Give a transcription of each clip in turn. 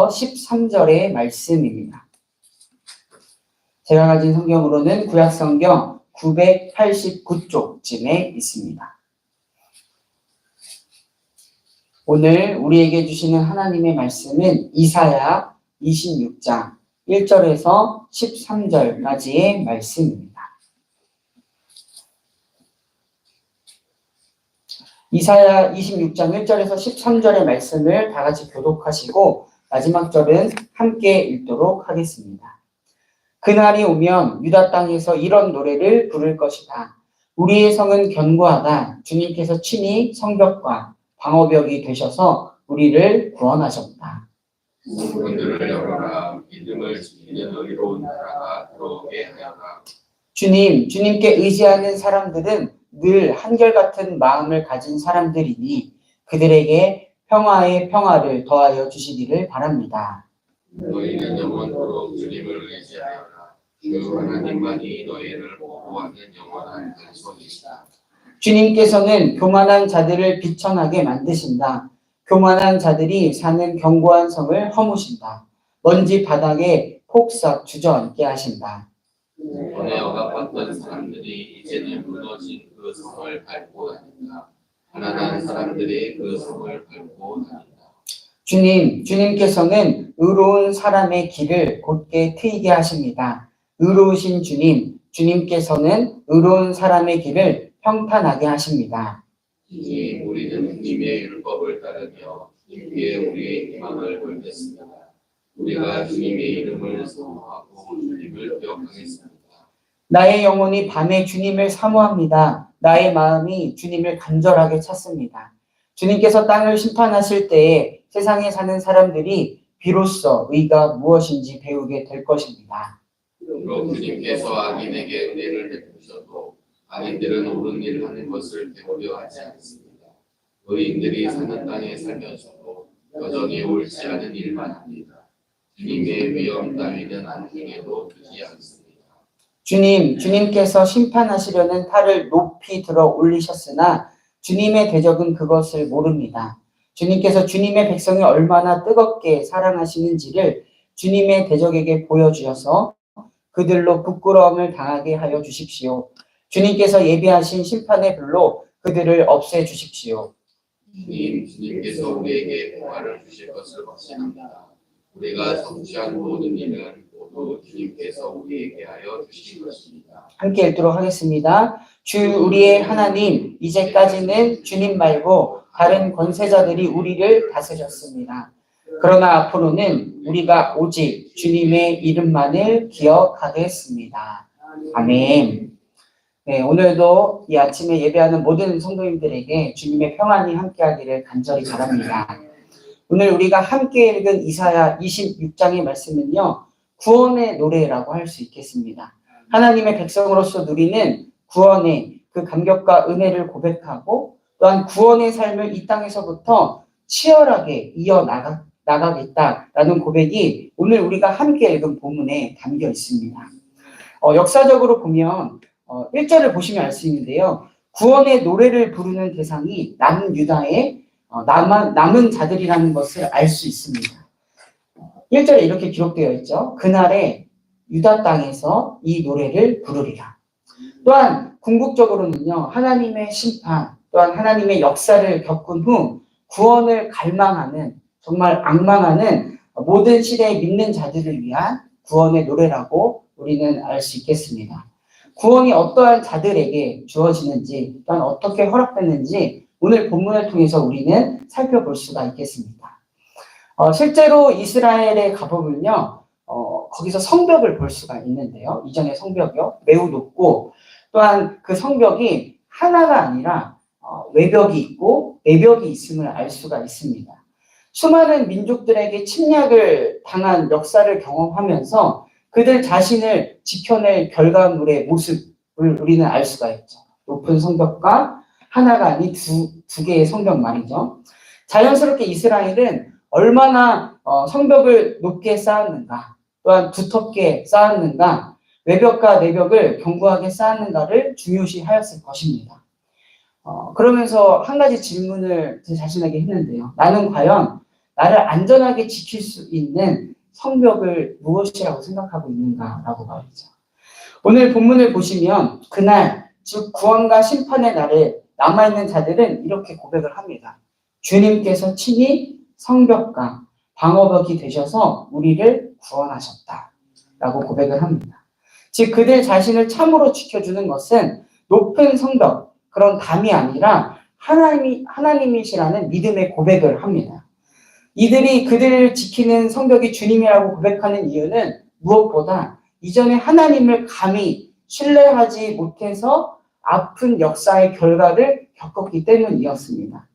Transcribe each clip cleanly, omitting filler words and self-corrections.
13절의 말씀입니다. 제가 가진 성경으로는 구약성경 989쪽쯤에 있습니다. 오늘 우리에게 주시는 하나님의 말씀은 이사야 26장 1절에서 13절까지의 말씀입니다. 이사야 26장 1절에서 13절의 말씀을 다 같이 교독하시고 마지막 절은 함께 읽도록 하겠습니다. 그날이 오면 유다 땅에서 이런 노래를 부를 것이다. 우리의 성은 견고하다. 주님께서 친히 성벽과 방어벽이 되셔서 우리를 구원하셨다. 문들을 열어라. 믿음을 지키는 의로운 나라가 들어오게 하여라. 주님께 의지하는 사람들은 늘 한결같은 마음을 가진 사람들이니 그들에게 평화의 평화를 더하여 주시기를 바랍니다. 너희는 영원토록 주님을 의지하여라. 주 하나님만이 너희를 보호하는 영원한 근손이시다. 주님께서는 교만한 자들을 비천하게 만드신다. 교만한 자들이 사는 견고한 성을 허무신다. 먼지 바닥에 폭삭 주저앉게 하신다. 전에 억압받던 사람들이 이제는 무너진 그 성을 밟고 다닌다. 가난한 사람들이 그 성을 밟고 다닌다. 주님께서는 의로운 사람의 길을 곧게 트이게 하십니다. 의로우신 주님께서는 의로운 사람의 길을 평탄하게 하십니다. 우리는 주님의 율법을 따르며 주님께 우리의 희망을 걸겠습니다. 우리가 주님의 이름을 사모하고 주님을 기억하겠습니다. 나의 영혼이 밤에 주님을 사모합니다. 나의 마음이 주님을 간절하게 찾습니다. 주님께서 땅을 심판하실 때에 세상에 사는 사람들이 비로소 의가 무엇인지 배우게 될 것입니다. 그럼 주님께서 악인에게 은혜를 베푸셔도 악인들은 옳은 일을 하는 것을 배우려 하지 않습니다. 의인들이 사는 땅에 살면서도 여전히 옳지 않은 일만 합니다. 주님의 위엄 따위는 안중에도 두지 않습니다. 주님께서 심판하시려는 탈을 높이 들어 올리셨으나 주님의 대적은 그것을 모릅니다. 주님께서 주님의 백성이 얼마나 뜨겁게 사랑하시는지를 주님의 대적에게 보여주셔서 그들로 부끄러움을 당하게 하여 주십시오. 주님께서 예비하신 심판의 불로 그들을 없애 주십시오. 주님께서 우리에게 평화를 주실 것을 확신합니다. 우리가 성취한 모든 일은 모두 주님께서 우리에게 하여 주신 것입니다. 함께 읽도록 하겠습니다. 주 우리의 하나님, 이제까지는 주님 말고 다른 권세자들이 우리를 다스렸습니다. 그러나 앞으로는 우리가 오직 주님의 이름만을 기억하겠습니다. 아멘. 네, 오늘도 이 아침에 예배하는 모든 성도님들에게 주님의 평안이 함께하기를 간절히 바랍니다. 오늘 우리가 함께 읽은 이사야 26장의 말씀은요, 구원의 노래라고 할 수 있겠습니다. 하나님의 백성으로서 누리는 구원의 그 감격과 은혜를 고백하고 또한 구원의 삶을 이 땅에서부터 치열하게 이어나가겠다라는 고백이 오늘 우리가 함께 읽은 본문에 담겨 있습니다. 역사적으로 보면 1절을 보시면 알 수 있는데요. 구원의 노래를 부르는 대상이 남유다의 남은 자들이라는 것을 알 수 있습니다. 1절에 이렇게 기록되어 있죠. 그날에 유다 땅에서 이 노래를 부르리라. 또한 궁극적으로는요. 하나님의 심판 또한 하나님의 역사를 겪은 후 구원을 갈망하는 정말 악망하는 모든 시대에 믿는 자들을 위한 구원의 노래라고 우리는 알 수 있겠습니다. 구원이 어떠한 자들에게 주어지는지 또한 어떻게 허락됐는지 오늘 본문을 통해서 우리는 살펴볼 수가 있겠습니다. 실제로 이스라엘에 가보면요. 거기서 성벽을 볼 수가 있는데요. 이전의 성벽이요. 매우 높고 또한 그 성벽이 하나가 아니라 외벽이 있고 내벽이 있음을 알 수가 있습니다. 수많은 민족들에게 침략을 당한 역사를 경험하면서 그들 자신을 지켜낼 결과물의 모습을 우리는 알 수가 있죠. 높은 성벽과 하나가 아닌 두 개의 성벽 말이죠. 자연스럽게 이스라엘은 얼마나 성벽을 높게 쌓았는가, 또한 두텁게 쌓았는가, 외벽과 내벽을 견고하게 쌓았는가를 중요시하였을 것입니다. 그러면서 한 가지 질문을 제 자신에게 했는데요. 나는 과연 나를 안전하게 지킬 수 있는 성벽을 무엇이라고 생각하고 있는가라고 말이죠. 오늘 본문을 보시면 그날 즉 구원과 심판의 날에 남아있는 자들은 이렇게 고백을 합니다. 주님께서 친히 성벽과 방어벽이 되셔서 우리를 구원하셨다 라고 고백을 합니다. 즉 그들 자신을 참으로 지켜주는 것은 높은 성벽 그런 담이 아니라 하나님이시라는 믿음의 고백을 합니다. 이들이 그들을 지키는 성벽이 주님이라고 고백하는 이유는 무엇보다 이전에 하나님을 감히 신뢰하지 못해서 아픈 역사의 결과를 겪었기 때문이었습니다.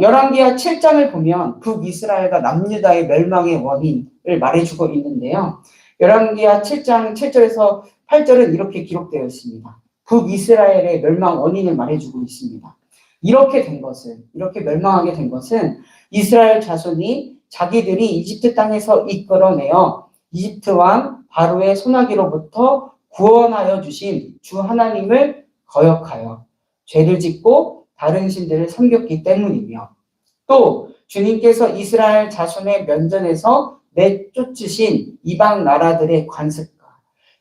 열왕기하 7장을 보면 북이스라엘과 남유다의 멸망의 원인을 말해주고 있는데요. 열왕기하 7장 7절에서 8절은 이렇게 기록되어 있습니다. 북이스라엘의 멸망 원인을 말해주고 있습니다. 이렇게 멸망하게 된 것은 이스라엘 자손이 자기들이 이집트 땅에서 이끌어내어 이집트 왕 바로의 손아귀로부터 구원하여 주신 주 하나님을 거역하여 죄를 짓고 다른 신들을 섬겼기 때문이며 또 주님께서 이스라엘 자손의 면전에서 내쫓으신 이방 나라들의 관습과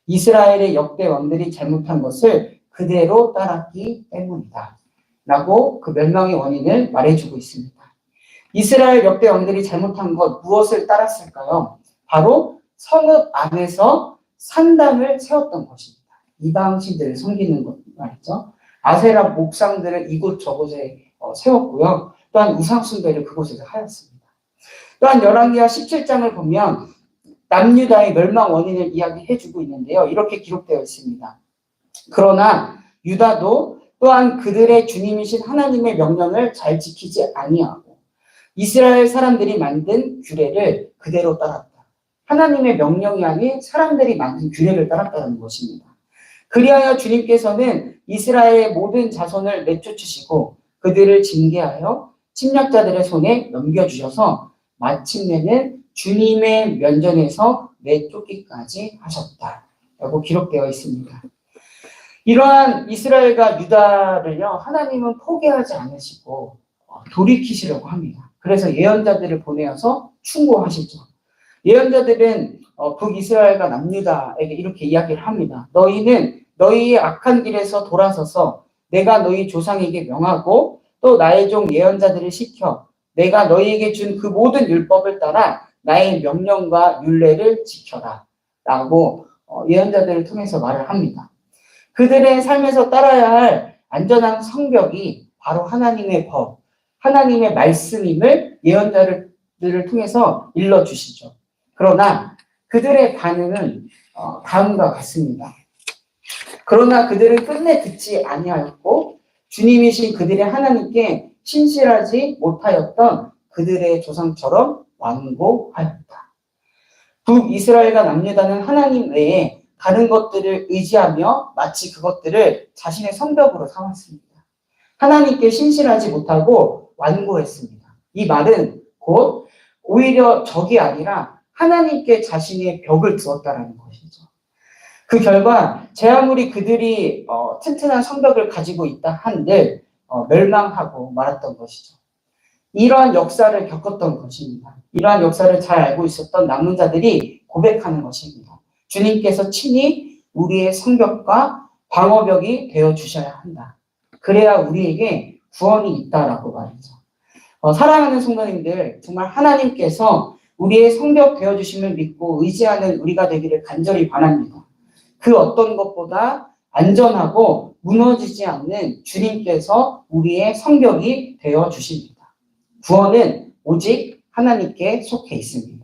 이스라엘의 역대 왕들이 잘못한 것을 그대로 따랐기 때문이다 라고 그 멸망의 원인을 말해주고 있습니다. 이스라엘 역대 왕들이 잘못한 것 무엇을 따랐을까요? 바로 성읍 안에서 산당을 세웠던 것입니다. 이방 신들을 섬기는 것 말이죠. 아세라 목상들을 이곳저곳에 세웠고요. 또한 우상 숭배를 그곳에서 하였습니다. 또한 열왕기하 17장을 보면 남유다의 멸망 원인을 이야기해주고 있는데요. 이렇게 기록되어 있습니다. 그러나 유다도 또한 그들의 주님이신 하나님의 명령을 잘 지키지 아니하고 이스라엘 사람들이 만든 규례를 그대로 따랐다. 하나님의 명령이 아닌 사람들이 만든 규례를 따랐다는 것입니다. 그리하여 주님께서는 이스라엘의 모든 자손을 내쫓으시고 그들을 징계하여 침략자들의 손에 넘겨주셔서 마침내는 주님의 면전에서 내쫓기까지 하셨다라고 기록되어 있습니다. 이러한 이스라엘과 유다를요, 하나님은 포기하지 않으시고 돌이키시려고 합니다. 그래서 예언자들을 보내어서 충고하시죠. 예언자들은 북이스라엘과 남유다에게 이렇게 이야기를 합니다. 너희는 너희의 악한 길에서 돌아서서 내가 너희 조상에게 명하고 또 나의 종 예언자들을 시켜 내가 너희에게 준 그 모든 율법을 따라 나의 명령과 율례를 지켜라 라고 예언자들을 통해서 말을 합니다. 그들의 삶에서 따라야 할 안전한 성벽이 바로 하나님의 법, 하나님의 말씀임을 예언자들을 통해서 일러주시죠. 그러나 그들의 반응은 다음과 같습니다. 그러나 그들은 끝내 듣지 아니하였고 주님이신 그들의 하나님께 신실하지 못하였던 그들의 조상처럼 완고하였다. 북이스라엘과 남유다는 하나님 외에 다른 것들을 의지하며 마치 그것들을 자신의 성벽으로 삼았습니다. 하나님께 신실하지 못하고 완고했습니다. 이 말은 곧 오히려 적이 아니라 하나님께 자신의 벽을 두었다라는 것이죠. 그 결과 제 아무리 그들이 튼튼한 성벽을 가지고 있다 한들 멸망하고 말았던 것이죠. 이러한 역사를 겪었던 것입니다. 이러한 역사를 잘 알고 있었던 남은 자들이 고백하는 것입니다. 주님께서 친히 우리의 성벽과 방어벽이 되어주셔야 한다. 그래야 우리에게 구원이 있다라고 말이죠. 사랑하는 성도님들, 정말 하나님께서 우리의 성벽 되어주심을 믿고 의지하는 우리가 되기를 간절히 바랍니다. 그 어떤 것보다 안전하고 무너지지 않는 주님께서 우리의 성벽이 되어주십니다. 구원은 오직 하나님께 속해 있습니다.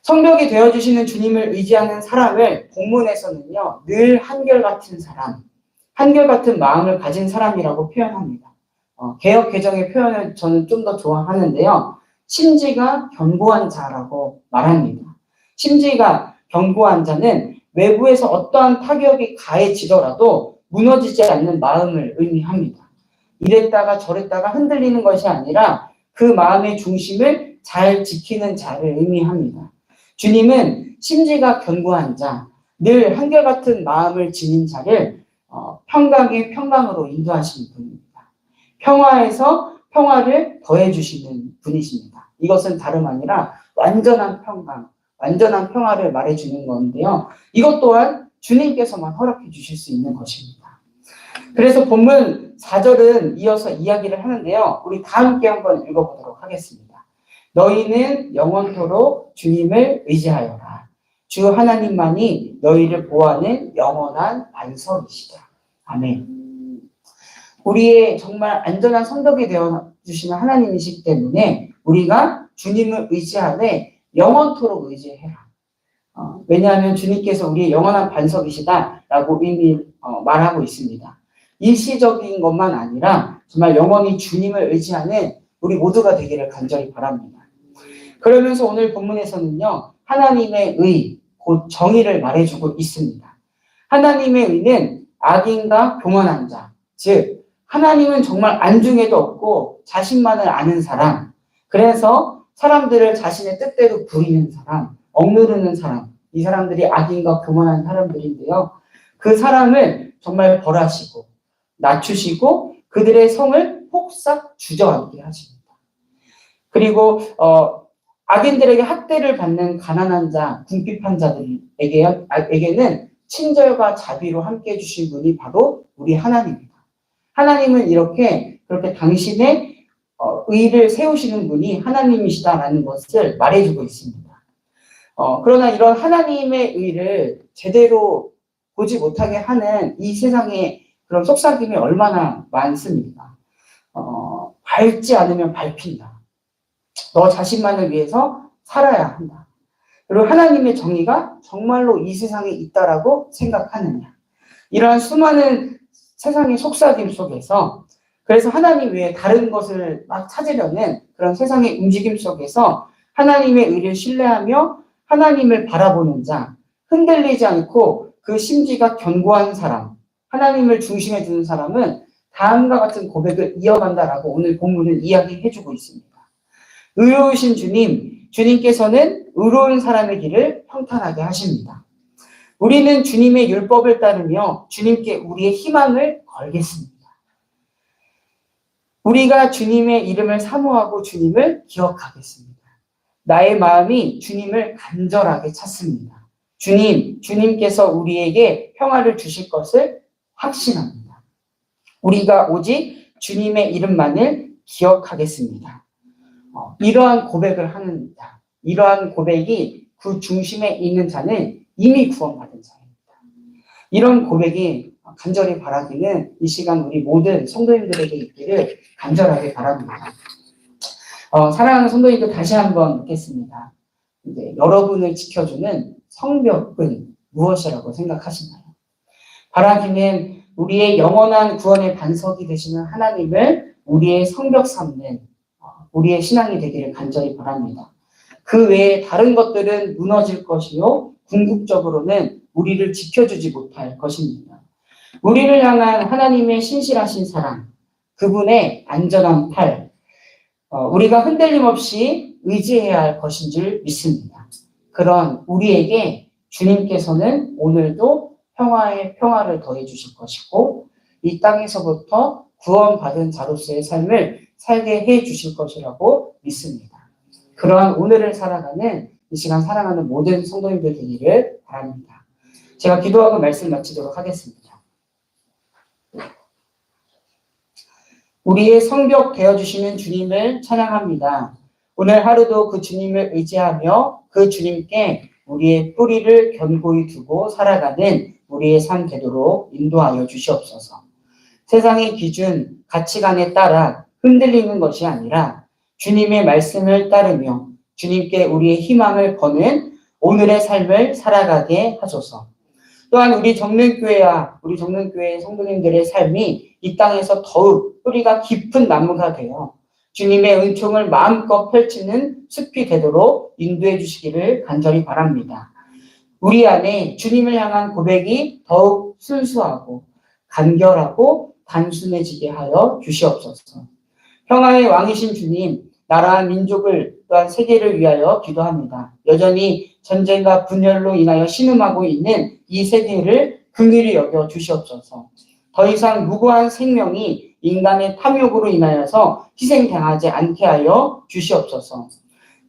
성벽이 되어주시는 주님을 의지하는 사람을 본문에서는요, 늘 한결같은 사람, 한결같은 마음을 가진 사람이라고 표현합니다. 개역 개정의 표현을 저는 좀 더 좋아하는데요. 심지가 견고한 자라고 말합니다. 심지가 견고한 자는 외부에서 어떠한 타격이 가해지더라도 무너지지 않는 마음을 의미합니다. 이랬다가 저랬다가 흔들리는 것이 아니라 그 마음의 중심을 잘 지키는 자를 의미합니다. 주님은 심지가 견고한 자, 늘 한결같은 마음을 지닌 자를 평강의 평강으로 인도하시는 분입니다. 평화에서 평화를 더해주시는 분이십니다. 이것은 다름 아니라 완전한 평강, 완전한 평화를 말해주는 건데요. 이것 또한 주님께서만 허락해 주실 수 있는 것입니다. 그래서 본문 4절은 이어서 이야기를 하는데요. 우리 다 함께 한번 읽어보도록 하겠습니다. 너희는 영원토록 주님을 의지하여라. 주 하나님만이 너희를 보호하는 영원한 반석이시다. 아멘. 우리의 정말 안전한 성벽이 되어주시는 하나님이시기 때문에 우리가 주님을 의지하되 영원토록 의지해라. 왜냐하면 주님께서 우리의 영원한 반석이시다라고 이미 말하고 있습니다. 일시적인 것만 아니라 정말 영원히 주님을 의지하는 우리 모두가 되기를 간절히 바랍니다. 그러면서 오늘 본문에서는요. 하나님의 의, 곧 정의를 말해주고 있습니다. 하나님의 의는 악인과 교만한 자, 즉 하나님은 정말 안중에도 없고 자신만을 아는 사람, 그래서 사람들을 자신의 뜻대로 부리는 사람, 억누르는 사람, 이 사람들이 악인과 교만한 사람들인데요. 그 사람을 정말 벌하시고 낮추시고 그들의 성을 폭삭 주저앉게 하십니다. 그리고 악인들에게 학대를 받는 가난한 자, 궁핍한 자들에게는 친절과 자비로 함께해 주신 분이 바로 우리 하나님입니다. 하나님은 그렇게 당신의 의를 세우시는 분이 하나님이시다라는 것을 말해주고 있습니다. 그러나 이런 하나님의 의를 제대로 보지 못하게 하는 이 세상에 그런 속삭임이 얼마나 많습니까? 밟지 않으면 밟힌다. 너 자신만을 위해서 살아야 한다. 그리고 하나님의 정의가 정말로 이 세상에 있다라고 생각하느냐. 이러한 수많은 세상의 속삭임 속에서 그래서 하나님 외에 다른 것을 막 찾으려는 그런 세상의 움직임 속에서 하나님의 의를 신뢰하며 하나님을 바라보는 자, 흔들리지 않고 그 심지가 견고한 사람, 하나님을 중심에 두는 사람은 다음과 같은 고백을 이어간다라고 오늘 본문은 이야기해주고 있습니다. 의로우신 주님께서는 의로운 사람의 길을 평탄하게 하십니다. 우리는 주님의 율법을 따르며 주님께 우리의 희망을 걸겠습니다. 우리가 주님의 이름을 사모하고 주님을 기억하겠습니다. 나의 마음이 주님을 간절하게 찾습니다. 주님께서 우리에게 평화를 주실 것을 확신합니다. 우리가 오직 주님의 이름만을 기억하겠습니다. 이러한 고백을 하는 자, 이러한 고백이 그 중심에 있는 자는 이미 구원받은 자입니다. 이런 고백이 간절히 바라기는 이 시간 우리 모든 성도님들에게 있기를 간절하게 바랍니다. 사랑하는 성도님들 다시 한번 묻겠습니다. 이제 여러분을 지켜주는 성벽은 무엇이라고 생각하시나요? 바라기는 우리의 영원한 구원의 반석이 되시는 하나님을 우리의 성벽 삼는 우리의 신앙이 되기를 간절히 바랍니다. 그 외에 다른 것들은 무너질 것이요 궁극적으로는 우리를 지켜주지 못할 것입니다. 우리를 향한 하나님의 신실하신 사랑, 그분의 안전한 팔, 우리가 흔들림 없이 의지해야 할 것인 줄 믿습니다. 그런 우리에게 주님께서는 오늘도 평화의 평화를 더해 주실 것이고 이 땅에서부터 구원받은 자로서의 삶을 살게 해 주실 것이라고 믿습니다. 그러한 오늘을 살아가는 이 시간 사랑하는 모든 성도님들 되기를 바랍니다. 제가 기도하고 말씀 마치도록 하겠습니다. 우리의 성벽 되어주시는 주님을 찬양합니다. 오늘 하루도 그 주님을 의지하며 그 주님께 우리의 뿌리를 견고히 두고 살아가는 우리의 삶 되도록 인도하여 주시옵소서. 세상의 기준, 가치관에 따라 흔들리는 것이 아니라 주님의 말씀을 따르며 주님께 우리의 희망을 거는 오늘의 삶을 살아가게 하소서. 또한 우리 정릉교회와 우리 정릉교회 성도님들의 삶이 이 땅에서 더욱 뿌리가 깊은 나무가 되어 주님의 은총을 마음껏 펼치는 숲이 되도록 인도해 주시기를 간절히 바랍니다. 우리 안에 주님을 향한 고백이 더욱 순수하고 간결하고 단순해지게 하여 주시옵소서. 평화의 왕이신 주님, 나라와 민족을 또한 세계를 위하여 기도합니다. 여전히 전쟁과 분열로 인하여 신음하고 있는 이 세계를 긍휼히 여겨 주시옵소서. 더 이상 무고한 생명이 인간의 탐욕으로 인하여서 희생당하지 않게 하여 주시옵소서.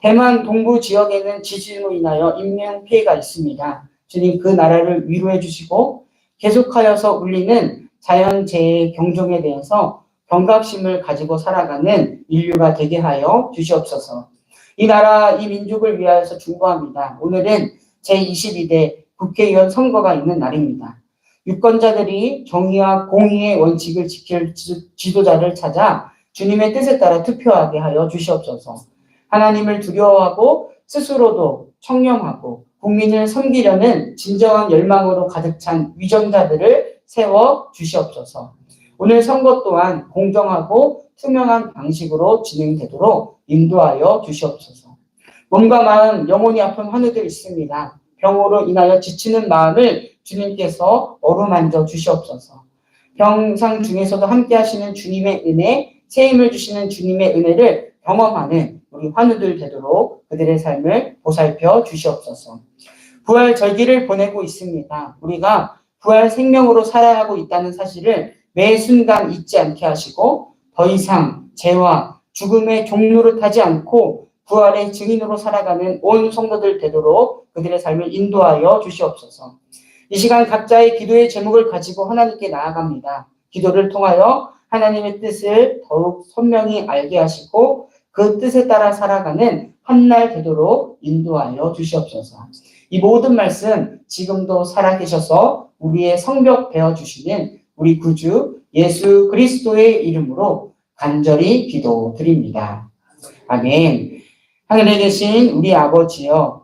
대만 동부 지역에는 지진으로 인하여 인명 피해가 있습니다. 주님 그 나라를 위로해 주시고 계속하여서 울리는 자연재해 경종에 대해서 경각심을 가지고 살아가는 인류가 되게 하여 주시옵소서. 이 나라, 이 민족을 위하여서 중보합니다. 오늘은 제22대 국회의원 선거가 있는 날입니다. 유권자들이 정의와 공의의 원칙을 지킬 지도자를 찾아 주님의 뜻에 따라 투표하게 하여 주시옵소서. 하나님을 두려워하고 스스로도 청렴하고 국민을 섬기려는 진정한 열망으로 가득 찬 위정자들을 세워 주시옵소서. 오늘 선거 또한 공정하고 투명한 방식으로 진행되도록 인도하여 주시옵소서. 몸과 마음, 영혼이 아픈 환우들 있습니다. 병으로 인하여 지치는 마음을 주님께서 어루만져 주시옵소서. 병상 중에서도 함께 하시는 주님의 은혜, 새 힘을 주시는 주님의 은혜를 경험하는 우리 환우들 되도록 그들의 삶을 보살펴 주시옵소서. 부활 절기를 보내고 있습니다. 우리가 부활 생명으로 살아야 하고 있다는 사실을 매 순간 잊지 않게 하시고 더 이상 죄와 죽음의 종로를 타지 않고 부활의 증인으로 살아가는 온 성도들 되도록 그들의 삶을 인도하여 주시옵소서. 이 시간 각자의 기도의 제목을 가지고 하나님께 나아갑니다. 기도를 통하여 하나님의 뜻을 더욱 선명히 알게 하시고 그 뜻에 따라 살아가는 한날 되도록 인도하여 주시옵소서. 이 모든 말씀 지금도 살아계셔서 우리의 성벽 베어주시는 우리 구주 예수 그리스도의 이름으로 간절히 기도드립니다. 아멘. 하늘에 계신 우리 아버지여,